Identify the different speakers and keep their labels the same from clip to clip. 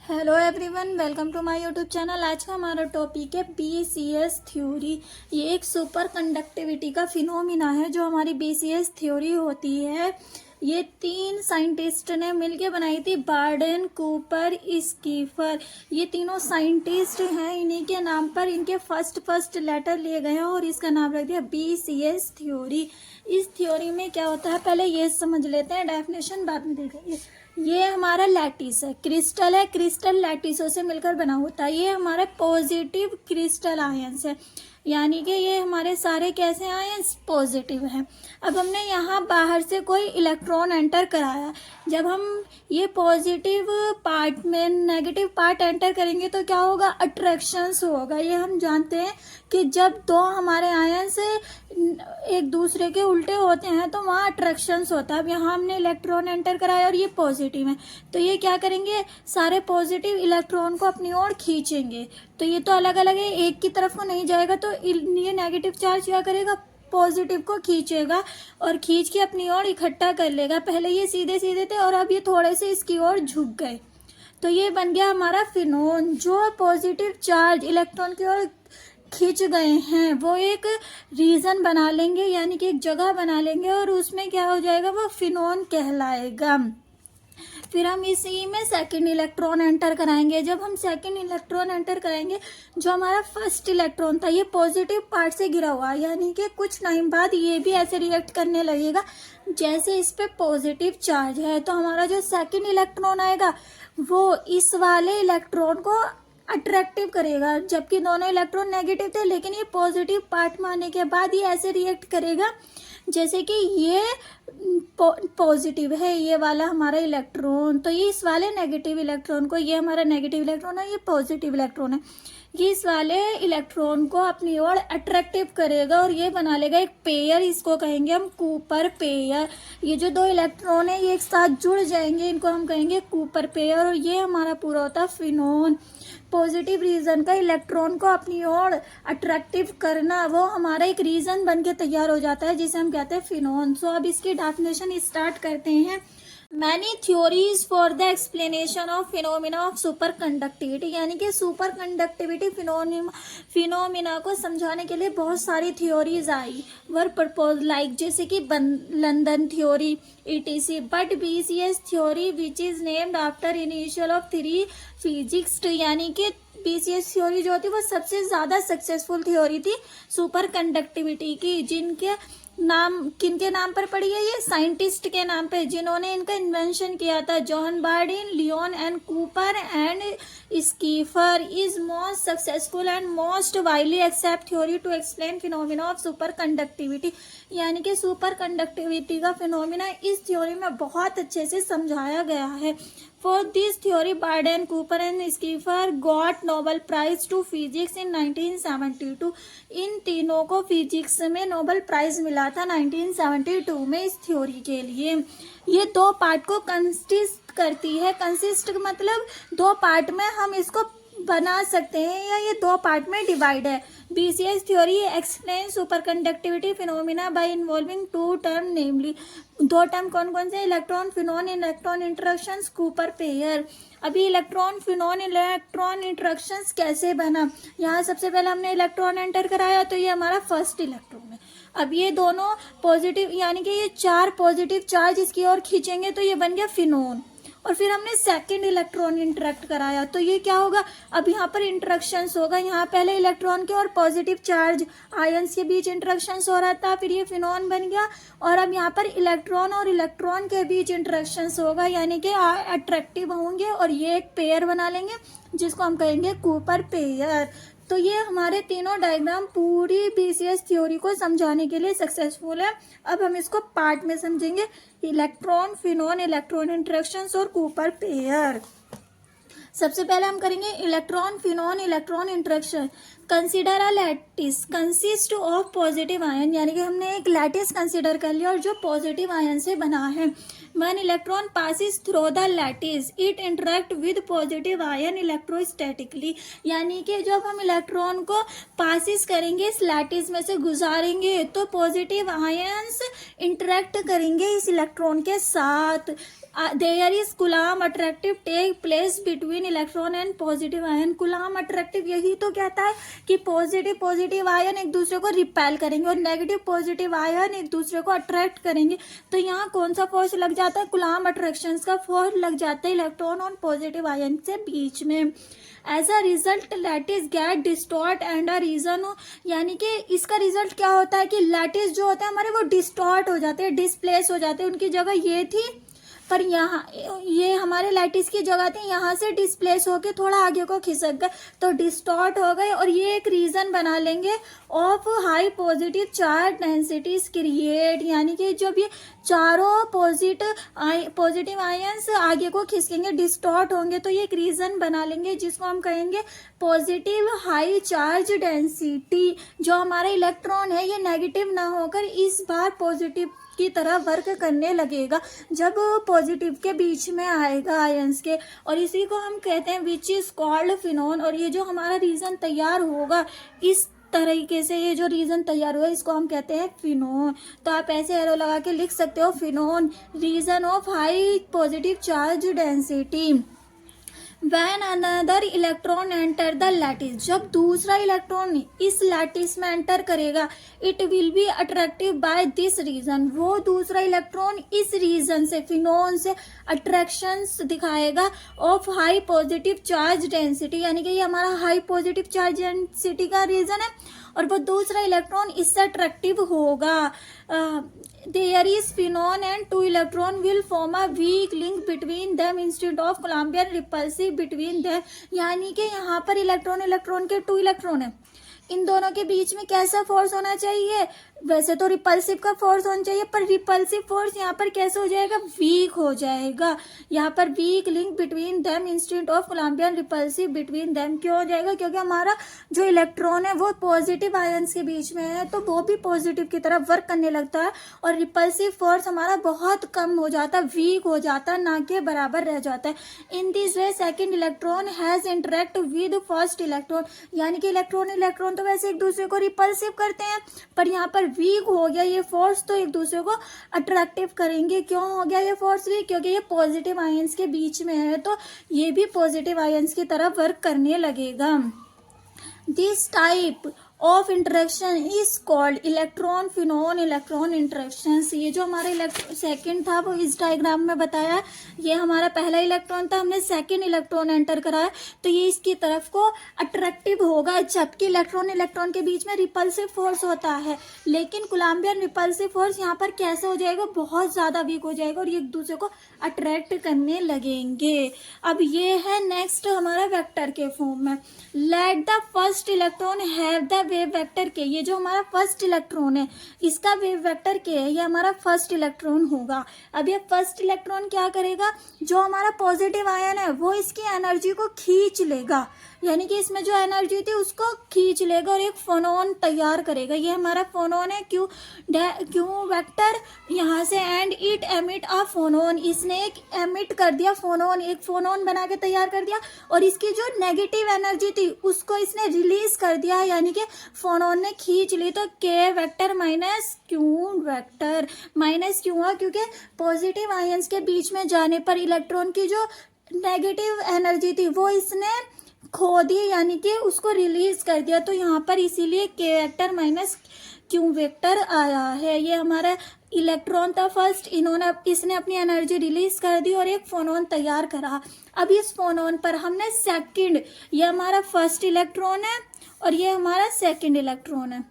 Speaker 1: Hello everyone, welcome to my YouTube channel. आज का हमारा टॉपिक है बीसीएस थ्योरी। ये एक सुपर कंडक्टिविटी का फिनोमिना है जो हमारी बीसीएस थ्योरी होती है। ये 3 साइंटिस्ट ने मिलके बनाई थी, बार्डेन, कूपर, स्कीफर। ये तीनों साइंटिस्ट हैं, इन्हीं के नाम पर इनके फर्स्ट लेटर लिए गए हैं और इसका नाम रख दिया बीसीएस थ्योरी। इस थ्योरी में क्या होता है, पहले ये समझ लेते हैं, डेफिनेशन बाद में देखेंगे। ये हमारा लैटिस है, क्रिस्टल है, क्रिस्टल लैटिसों से मिलकर बना होता है। ये हमारे पॉजिटिव क्रिस्टल आयंस है, यानी कि ये हमारे सारे कैसे आयंस पॉजिटिव हैं। अब हमने यहाँ बाहर से कोई इलेक्ट्रॉन एंटर कराया, जब हम ये पॉजिटिव पार्ट में नेगेटिव पार्ट एंटर करेंगे तो क्या होगा, अट्रैक्शंस होगा। ये हम जानते हैं कि जब दो हमारे आयंस एक दूसरे के उल्टे होते हैं तो वहाँ अट्रैक्शंस होता है। अब यहाँ हमने इलेक्ट्रॉन एंटर कराया और ये पॉजिटिव है, तो ये क्या करेंगे, सारे पॉजिटिव इलेक्ट्रॉन को अपनी ओर खींचेंगे। तो ये तो अलग अलग है, एक की तरफ को नहीं जाएगा, तो ये नेगेटिव चार्ज क्या करेगा, पॉजिटिव को खींचेगा और खींच के अपनी ओर इकट्ठा कर लेगा। पहले ये सीधे सीधे थे और अब ये थोड़े से इसकी ओर झुक गए, तो ये बन गया हमारा फिनोन। जो पॉजिटिव चार्ज इलेक्ट्रॉन की ओर खींच गए हैं वो एक रीजन बना लेंगे, यानी कि एक जगह बना लेंगे और उसमें क्या हो जाएगा, वो फिनोन कहलाएगा। फिर हम इसी में सेकंड इलेक्ट्रॉन एंटर कराएंगे। जब हम सेकंड इलेक्ट्रॉन एंटर कराएंगे, जो हमारा फर्स्ट इलेक्ट्रॉन था ये पॉजिटिव पार्ट से गिरा हुआ, यानी कि कुछ टाइम बाद ये भी ऐसे रिएक्ट करने लगेगा जैसे इस पे पॉजिटिव चार्ज है। तो हमारा जो सेकंड इलेक्ट्रॉन आएगा वो इस वाले इलेक्ट्रॉन को अट्रैक्टिव करेगा, जबकि दोनों इलेक्ट्रॉन नेगेटिव थे, लेकिन ये पॉजिटिव पार्ट में आने के बाद ये ऐसे रिएक्ट करेगा जैसे कि ये पॉजिटिव है ये वाला हमारा इलेक्ट्रॉन, तो ये इस वाले नेगेटिव इलेक्ट्रॉन को, ये हमारा नेगेटिव इलेक्ट्रॉन है, ये पॉजिटिव इलेक्ट्रॉन है, ये इस वाले इलेक्ट्रॉन को अपनी ओर अट्रैक्टिव करेगा और ये बना लेगा एक पेयर। इसको कहेंगे हम कूपर पेयर। ये जो दो इलेक्ट्रॉन है ये एक साथ जुड़ जाएंगे, इनको हम कहेंगे कूपर पेयर, और ये हमारा पूरा होता है फिनोन। पॉजिटिव रीजन का इलेक्ट्रॉन को अपनी ओर अट्रैक्टिव करना, वो हमारा एक रीजन बन के तैयार हो जाता है जिसे हम कहते हैं फिनोन। सो अब इसकी डेफिनेशन स्टार्ट करते हैं। Many theories for the explanation of phenomena of superconductivity, यानी कि सुपर कंडक्टिविटी फिनोमिना को समझाने के लिए बहुत सारी थ्योरीज आई वर प्रपोज, लाइक जैसे कि London theory etc, but BCS theory which is named after initial of 3 physics, यानी कि बीसीएस थ्योरी जो होती है वो सबसे ज़्यादा सक्सेसफुल थ्योरी थी सुपर कंडक्टिविटी की। जिनके नाम किनके नाम पर पड़ी है, ये साइंटिस्ट के नाम पे जिन्होंने इनका इन्वेंशन किया था, John Bardeen, Leon and Cooper and Schrieffer is most successful and most widely accept theory to explain phenomena of superconductivity, यानी कि सुपर कंडक्टिविटी का फिनोमिना इस थ्योरी में बहुत अच्छे से समझाया गया है। For this theory, Barden, Cooper and Schiffer got Nobel Prize to Physics in 1972. इन तीनों को फिजिक्स में नोबेल प्राइज मिला था 1972 में इस थ्योरी के लिए। ये दो पार्ट को कंसिस्ट करती है, कंसिस्ट मतलब दो पार्ट में हम इसको बना सकते हैं या ये दो पार्ट में डिवाइड है। BCS theory explain superconductivity phenomena by involving 2 term, namely 2 term कौन कौन से, electron phonon, electron interactions, Cooper pair. अभी इलेक्ट्रॉन फिनोन इलेक्ट्रॉन इंटरेक्शंस कैसे बना, यहाँ सबसे पहले हमने इलेक्ट्रॉन एंटर कराया तो ये हमारा फर्स्ट इलेक्ट्रॉन है। अब ये दोनों पॉजिटिव, यानी कि ये 4 पॉजिटिव चार्ज इसकी ओर खींचेंगे तो ये बन गया फिनोन। और फिर हमने सेकंड इलेक्ट्रॉन इंटरेक्ट कराया तो ये क्या होगा, अब यहाँ पर इंटरेक्शंस होगा। यहाँ पहले इलेक्ट्रॉन के और पॉजिटिव चार्ज आयंस के बीच इंटरेक्शंस हो रहा था, फिर ये फिनोन बन गया, और अब यहाँ पर इलेक्ट्रॉन और इलेक्ट्रॉन के बीच इंटरेक्शंस होगा, यानी कि अट्रैक्टिव होंगे और ये एक पेयर बना लेंगे जिसको हम कहेंगे कूपर पेयर। तो ये हमारे तीनों डायग्राम पूरी बीसीएस थ्योरी को समझाने के लिए सक्सेसफुल है। अब हम इसको पार्ट में समझेंगे, इलेक्ट्रॉन फिनोन, इलेक्ट्रॉन इंटरेक्शंस और कूपर पेयर। सबसे पहले हम करेंगे electron phonon electron interaction. Consider a lattice consist of positive ion, यानी कि हमने एक लैटिस कंसीडर कर लिया और जो पॉजिटिव आयन से बना है। When electron passes through the lattice, it interact with positive ion electrostatically, यानी कि जब हम इलेक्ट्रॉन को पासिस करेंगे, इस लैटिस में से गुजारेंगे, तो पॉजिटिव आयंस इंटरेक्ट करेंगे इस इलेक्ट्रॉन के साथ। There is Coulomb attractive take place between electron and positive ion. Coulomb attractive यही तो कहता है कि पॉजिटिव आयन एक दूसरे को रिपेल करेंगे और नेगेटिव पॉजिटिव आयन एक दूसरे को अट्रैक्ट करेंगे। तो यहाँ कौन सा फोर्स लग जाता है? कुलाम अट्रैक्शन का फोर्स लग जाता है इलेक्ट्रॉन और पॉजिटिव आयन से बीच में। As a result lattice get distort and a region, यानी कि इसका रिजल्ट क्या होता है कि लैटिस जो होते हैं हमारे वो डिस्टॉर्ट हो जाते हैं, डिस्प्लेस हो जाते हैं। उनकी जगह ये थी पर यहाँ ये हमारे लैटिस की जगह थी, यहाँ से डिस्प्लेस होके थोड़ा आगे को खिसक गए तो डिस्टॉर्ट हो गए। और ये एक रीजन बना लेंगे of high positive charge densities create, यानी कि जब ये चारों पॉजिटिव आयंस आगे को खिसकेंगे, डिस्टॉर्ट होंगे, तो ये एक रीजन बना लेंगे जिसको हम कहेंगे पॉजिटिव हाई चार्ज डेंसिटी। जो हमारा इलेक्ट्रॉन है ये नेगेटिव ना होकर इस बार पॉजिटिव की तरह वर्क करने लगेगा जब पॉजिटिव के बीच में आएगा आयंस के, और इसी को हम कहते हैं विच इज कॉल्ड फिनोन। और ये जो हमारा रीजन तैयार होगा इस तरीके से, ये जो रीजन तैयार हुआ इसको हम कहते हैं फिनोन। तो आप ऐसे एरो लगा के लिख सकते हो phonon region of high positive charge density. When another electron enter the lattice, जब दूसरा इलेक्ट्रॉन इस लैटिस में एंटर करेगा, it will be attractive by this reason, वो दूसरा इलेक्ट्रॉन इस रीजन से, फिनोन से अट्रैक्शंस दिखाएगा of high positive charge density, यानी कि ये हमारा हाई पॉजिटिव चार्ज डेंसिटी का रीजन है और वो दूसरा इलेक्ट्रॉन इससे अट्रैक्टिव होगा। There is phenon and two electron will form a weak link between them instead of Coulombian repulsive between them, यानी कि यहाँ पर इलेक्ट्रॉन के 2 इलेक्ट्रॉन है, इन दोनों के बीच में कैसा फोर्स होना चाहिए? वैसे तो रिपल्सिव का फोर्स होना चाहिए पर रिपल्सिव फोर्स यहाँ पर कैसे हो जाएगा? वीक हो जाएगा। यहाँ पर weak link between them instead of Columbian repulsive between them. क्यों हो जाएगा? क्योंकि हमारा जो इलेक्ट्रॉन है वो पॉजिटिव आयंस के बीच में है तो वो भी पॉजिटिव की तरफ वर्क करने लगता है और रिपल्सिव फोर्स हमारा बहुत कम हो जाता है, वीक हो जाता है, ना के बराबर रह जाता है। In this way second electron has interact with first electron, यानी कि इलेक्ट्रॉन तो वैसे एक दूसरे को रिपल्सिव करते हैं पर यहाँ पर वीक हो गया ये फोर्स तो एक दूसरे को अट्रैक्टिव करेंगे। क्यों हो गया ये फोर्स वीक? क्योंकि ये पॉजिटिव आयंस के बीच में है तो ये भी पॉजिटिव आयंस की तरफ वर्क करने लगेगा। This type of interaction is called electron phonon electron interactions. ये जो हमारा सेकंड था वो इस डायग्राम में बताया, ये हमारा पहला इलेक्ट्रॉन था, हमने सेकंड इलेक्ट्रॉन एंटर कराया तो ये इसकी तरफ को अट्रैक्टिव होगा, जबकि इलेक्ट्रॉन के बीच में रिपल्सिव फोर्स होता है। लेकिन कोलम्बियन रिपल्सिव फोर्स यहाँ पर कैसे हो जाएगा? बहुत ज़्यादा वीक हो जाएगा और ये एक दूसरे को अट्रैक्ट करने लगेंगे। अब ये है नेक्स्ट हमारा वेक्टर के फॉर्म में। Let the first electron have the wave vector के, ये जो हमारा फर्स्ट इलेक्ट्रॉन है इसका वेव वेक्टर के है, ये हमारा फर्स्ट इलेक्ट्रॉन होगा। अब ये फर्स्ट इलेक्ट्रॉन क्या करेगा? जो हमारा पॉजिटिव आयन है वो इसकी एनर्जी को खींच लेगा, यानी कि इसमें जो एनर्जी थी उसको खींच लेगा और एक फोनोन तैयार करेगा। ये हमारा फोनोन है क्यू वेक्टर यहाँ से, and it emit a phonon, इसने एक एमिट कर दिया फोनोन, एक फोनोन बना के तैयार कर दिया और इसकी जो नेगेटिव एनर्जी थी उसको इसने रिलीज कर दिया, यानी कि फोनोन ने खींच ली। तो के vector minus Q vector, minus क्यों हुआ? क्योंकि पॉजिटिव आयंस के बीच में जाने पर इलेक्ट्रॉन की जो नेगेटिव एनर्जी थी वो इसने खो दी, यानी कि उसको रिलीज कर दिया, तो यहाँ पर इसीलिए के वेक्टर माइनस क्यू वेक्टर आया है। ये हमारा इलेक्ट्रॉन था फर्स्ट, इसने अपनी एनर्जी रिलीज कर दी और एक फोनोन तैयार करा। अब इस फोनोन पर हमने सेकंड, ये हमारा फर्स्ट इलेक्ट्रॉन है और ये हमारा सेकंड इलेक्ट्रॉन है,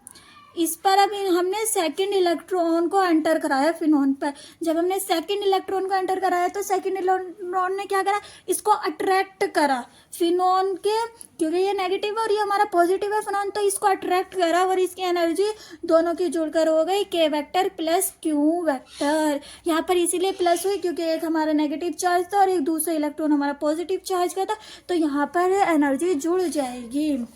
Speaker 1: इस पर अब हमने सेकंड इलेक्ट्रॉन को एंटर कराया फिनोन पर। जब हमने सेकंड इलेक्ट्रॉन को एंटर कराया तो सेकंड इलेक्ट्रॉन ने क्या करा? इसको अट्रैक्ट करा फिनोन के, क्योंकि ये नेगेटिव और ये हमारा पॉजिटिव है फिनोन, तो इसको अट्रैक्ट करा और इसकी एनर्जी दोनों की जुड़कर हो गई के वेक्टर प्लस क्यू वेक्टर। यहाँ पर इसीलिए प्लस हुई क्योंकि एक हमारा नेगेटिव चार्ज था और एक दूसरा इलेक्ट्रॉन हमारा पॉजिटिव चार्ज का था, तो यहाँ पर एनर्जी जुड़ जाएगी।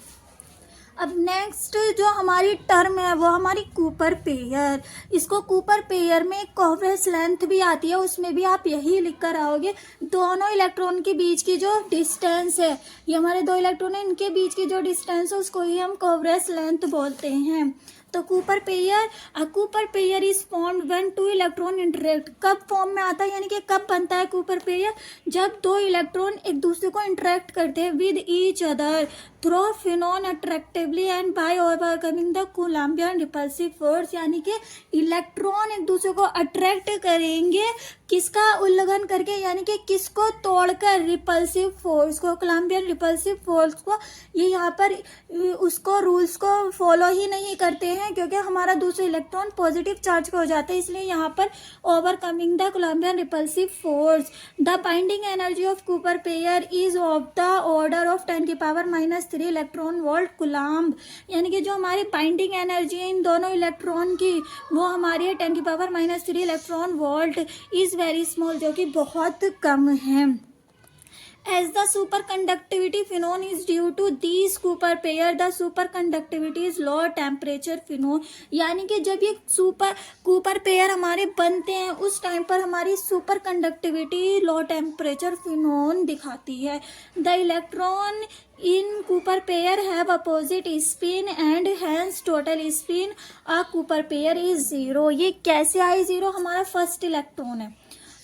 Speaker 1: अब नेक्स्ट जो हमारी टर्म है वो हमारी कूपर पेयर। इसको कूपर पेयर में कोवलेंस लेंथ भी आती है, उसमें भी आप यही लिख कर आओगे। दोनों इलेक्ट्रॉन के बीच की जो डिस्टेंस है, ये हमारे 2 इलेक्ट्रॉन है, इनके बीच की जो डिस्टेंस है उसको ही हम कोवलेंस लेंथ बोलते हैं। तो Cooper pair is formed when two electron interact. कब फॉर्म में आता है, यानी कि कब बनता है कूपर पेयर? जब दो इलेक्ट्रॉन एक दूसरे को इंटरेक्ट करते हैं with each other through phonon attractively and by overcoming the coulombian repulsive force. यानी कि इलेक्ट्रॉन एक दूसरे को अट्रैक्ट करेंगे, किसका उल्लंघन करके, यानी कि किसको तोड़कर? रिपल्सिव फोर्स को, कूलम्बियन रिपल्सिव फोर्स को। ये यहाँ पर उसको रूल्स को फॉलो ही नहीं करते हैं, क्योंकि हमारा दूसरा इलेक्ट्रॉन पॉजिटिव चार्ज का हो जाता है, इसलिए यहाँ पर overcoming the coulombian repulsive force. The binding energy of Cooper pair is of the order of 10⁻³ electron volt coulomb. यानी कि जो हमारी बाइंडिंग एनर्जी है इन दोनों इलेक्ट्रॉन की, वो हमारी है 10⁻³ electron volt is very small, जो कि बहुत कम है। As the superconductivity phenomena is due to these Cooper pair, the superconductivity is low temperature phenomena। यानी कि जब ये कूपर पेयर हमारे बनते हैं उस टाइम पर हमारी super conductivity low temperature phenomenon दिखाती है। The electron in Cooper pair have opposite spin and hence total spin a Cooper pair is 0। ये कैसे आई 0? हमारा फर्स्ट इलेक्ट्रॉन है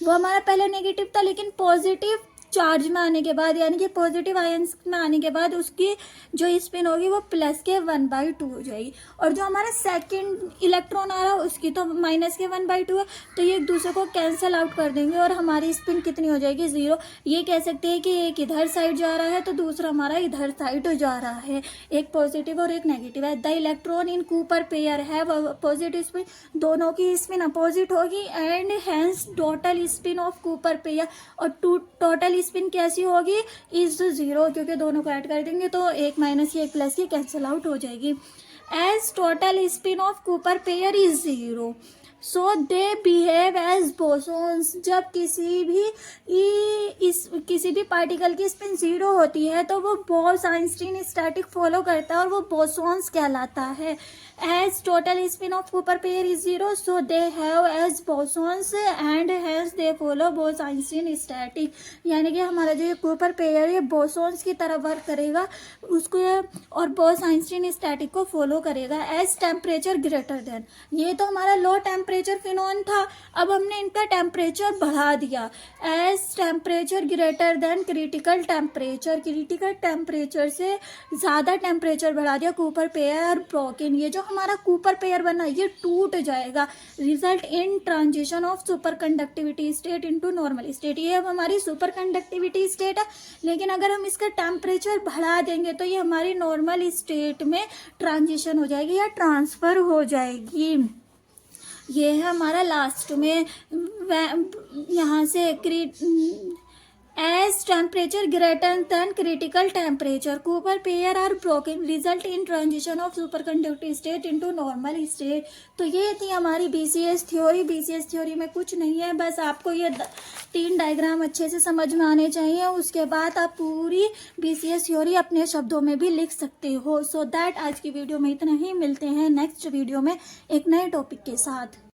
Speaker 1: वो हमारा पहले नेगेटिव था, लेकिन पॉजिटिव चार्ज में आने के बाद, यानी कि पॉजिटिव आयंस में आने के बाद उसकी जो स्पिन होगी वो प्लस के 1/2 हो जाएगी। और जो हमारा सेकंड इलेक्ट्रॉन आ रहा है उसकी तो माइनस के 1/2 है, तो ये एक दूसरे को कैंसिल आउट कर देंगे और हमारी स्पिन कितनी हो जाएगी? 0। ये कह सकते हैं कि एक इधर साइड जा रहा है तो दूसरा हमारा इधर साइड जा रहा है, एक पॉजिटिव और एक नेगेटिव है। The electron in Cooper pair have positive spin, दोनों की स्पिन अपोजिट होगी, and hence total spin of Cooper pair, और टोटल स्पिन कैसी होगी? इज 0, क्योंकि दोनों को ऐड कर देंगे तो एक माइनस की एक प्लस की कैंसिल आउट हो जाएगी। As total spin of Cooper pair is 0 so they behave as bosons. जब किसी भी पार्टिकल की स्पिन 0 होती है तो वो बोस-आइंस्टीन स्टैटिक फॉलो करता है और वो बोसॉन्स कहलाता है। As total spin of Cooper pair is 0 so they have as bosons and has they follow Bose Einstein static. यानी कि हमारा जो ये कूपर पेयर है बोसॉन्स की तरह वर्क करेगा उसको, और बोस-आइंस्टीन स्टैटिक को फॉलो करेगा। एज टेम्परेचर ग्रेटर देन, ये तो हमारा लो टेम्परेचर फिनोन था, अब हमने इनका टेम्परेचर बढ़ा दिया। As temperature greater than critical temperature, critical temperature से ज़्यादा टेम्परेचर बढ़ा दिया, कूपर पेयर ब्रोकन। ये जो हमारा कूपर पेयर बना ये टूट जाएगा, result in transition of super conductivity state into normal state. ये अब हमारी सुपर कंडक्टिविटी स्टेट है, लेकिन अगर हम इसका टेम्परेचर बढ़ा देंगे तो ये हमारी नॉर्मल स्टेट में ट्रांजिशन हो जाएगी या ट्रांसफ़र हो जाएगी। ये है हमारा लास्ट में यहाँ से as temperature greater than critical temperature Cooper pair are broken result in transition of super conductive state into normal state. तो ये थी हमारी BCS थ्योरी। BCS थ्योरी में कुछ नहीं है, बस आपको ये 3 डायग्राम अच्छे से समझ में आने चाहिए, उसके बाद आप पूरी BCS थ्योरी अपने शब्दों में भी लिख सकते हो। सो दैट आज की वीडियो में इतना ही, मिलते हैं नेक्स्ट वीडियो में एक नए टॉपिक के साथ।